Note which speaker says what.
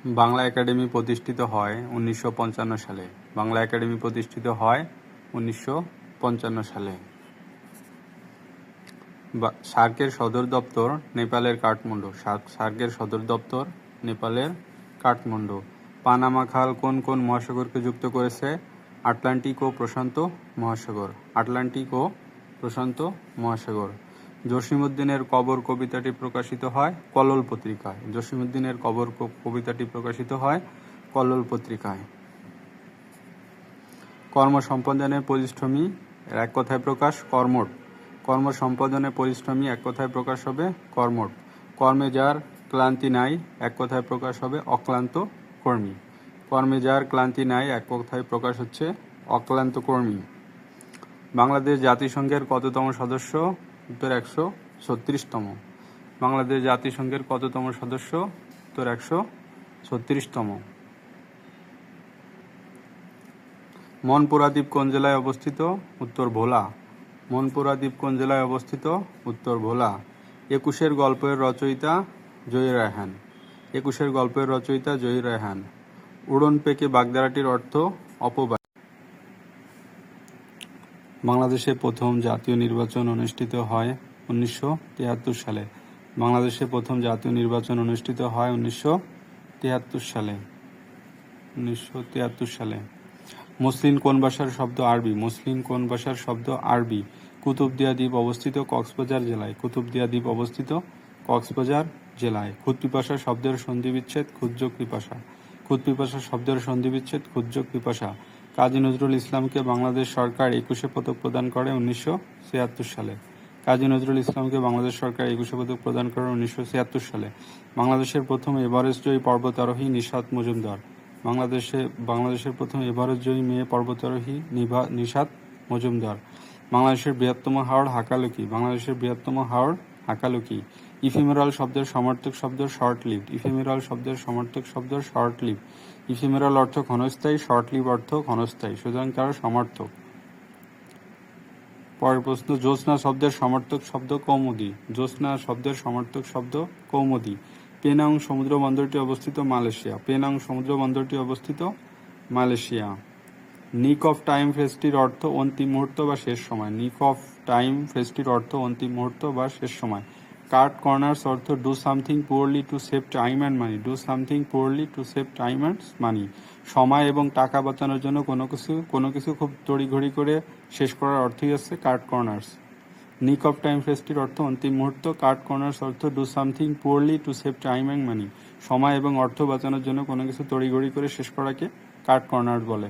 Speaker 1: Bangla academy প্রতিষ্ঠিত হয় 1955 সালে। বাংলা একাডেমি প্রতিষ্ঠিত হয় 1955 সালে। সার্কের সদর দপ্তর নেপালের কাঠমান্ডু। সার্কের সদর দপ্তর নেপালের কাঠমান্ডু। পানামা খাল কোন কোন মহাসাগরকে যুক্ত করেছে? আটলান্টিক ও প্রশান্ত মহাসাগর। আটলান্টিক ও প্রশান্ত মহাসাগর। জসীমউদ্দিনের কবর কবিতাটি প্রকাশিত হয় কল্লোল পত্রিকায়। জসীমউদ্দিনের কবর কবিতাটি প্রকাশিত হয় কল্লোল পত্রিকায়। কর্ম সম্পাদনের পরিশ্রমী এক কথায় প্রকাশ কর্মঠ। কর্ম সম্পাদনের পরিশ্রমী এক কথায় প্রকাশ হবে কর্মঠ। কর্মে যার ক্লান্তি নাই এক কথায় প্রকাশ হবে অক্লান্ত কর্মী। কর্মে যার ক্লান্তি নাই এক কথায় প্রকাশ হচ্ছে অক্লান্ত কর্মী। বাংলাদেশ জাতিসংঘের কততম সদস্য? উত্তর 136তম। বাংলাদেশ জাতিসংঘের কততম সদস্য? উত্তর 136তম। মনপুরা দ্বীপ কোন জেলায় অবস্থিত? উত্তর ভোলা। মনপুরা দ্বীপ কোন জেলায় অবস্থিত? উত্তর ভোলা। 21-এর গল্পের রচয়িতা জহির রায়হান। 21-এর গল্পের রচয়িতা জহির রায়হান। উড়ন পেকে বাগধারাটির অর্থ অপবাদ। বাংলাদেশে প্রথম জাতীয় নির্বাচন অনুষ্ঠিত হয় 1973 সালে। বাংলাদেশে প্রথম জাতীয় নির্বাচন অনুষ্ঠিত হয় 1973 সালে। 1973 সালে। মসলিন কোন ভাষার শব্দ? আরবি। মসলিন কোন ভাষার শব্দ? আরবি। কুতুবদিয়া দ্বীপ অবস্থিত কক্সবাজার জেলায়। কুতুবদিয়া দ্বীপ অবস্থিত কক্সবাজার জেলায়। ক্ষুৎপিপাসা শব্দের সন্ধিবিচ্ছেদ ক্ষুৎযোগ পিপাসা। ক্ষুৎপিপাসা শব্দের সন্ধিবিচ্ছেদ ক্ষুৎযোগ পিপাসা। কাজী নজরুল ইসলামকে বাংলাদেশ সরকার 21শে পদক প্রদান করে 1976 সালে। কাজী নজরুল ইসলামকে বাংলাদেশ সরকার 21শে পদক প্রদান করে 1976 সালে। বাংলাদেশের প্রথম এভারেস্ট জয়ী পর্বতারোহী নিশাত মজুমদার। বাংলাদেশের প্রথম এভারেস্ট জয়ী মেয়ে পর্বতারোহী নিশাত মজুমদার। বাংলাদেশের বৃহত্তম হাওর হাকালুকি। বাংলাদেশের বৃহত্তম হাওর হাকালুকি। ইফেমেরাল শব্দের সমার্থক শব্দ শর্ট লিভড। ইফেমেরাল শব্দের সমার্থক শব্দ শর্ট লিভড। ইফেমেরাল অর্থ ক্ষণস্থায়ী, শর্ট লিভ অর্থ ক্ষণস্থায়ী, সুতরাং তার সমার্থক। পরের প্রশ্ন, জ্যোৎস্না শব্দের সমার্থক শব্দ কৌমুদী। জ্যোৎস্না শব্দের সমার্থক শব্দ কৌমুদী। পেনাং সমুদ্র বন্দরটি অবস্থিত মালয়েশিয়া। পেনাং সমুদ্র বন্দরটি অবস্থিত মালয়েশিয়া। নিক অফ টাইম ফ্রেজটির অর্থ অন্তিম মুহূর্ত বা শেষ সময়। নিক অফ টাইম ফ্রেজটির অর্থ অন্তিম মুহূর্ত বা শেষ সময়। কাট কর্নার্স অর্থ do something poorly to save time and money. Do something poorly to save time and money. সময় এবং টাকা বাঁচানোর জন্য কোনো কিছু খুব তড়িঘড়ি করে শেষ করার অর্থই হচ্ছে কাট কর্নার্স। নিক অফ টাইম ফ্রেজটির অর্থ অন্তিম মুহূর্ত। কাট কর্নার্স অর্থ do something poorly to save time and money. সময় এবং অর্থ বাঁচানোর জন্য কোনো কিছু তড়িঘড়ি করে শেষ করাকে কাট কর্নার্স বলে।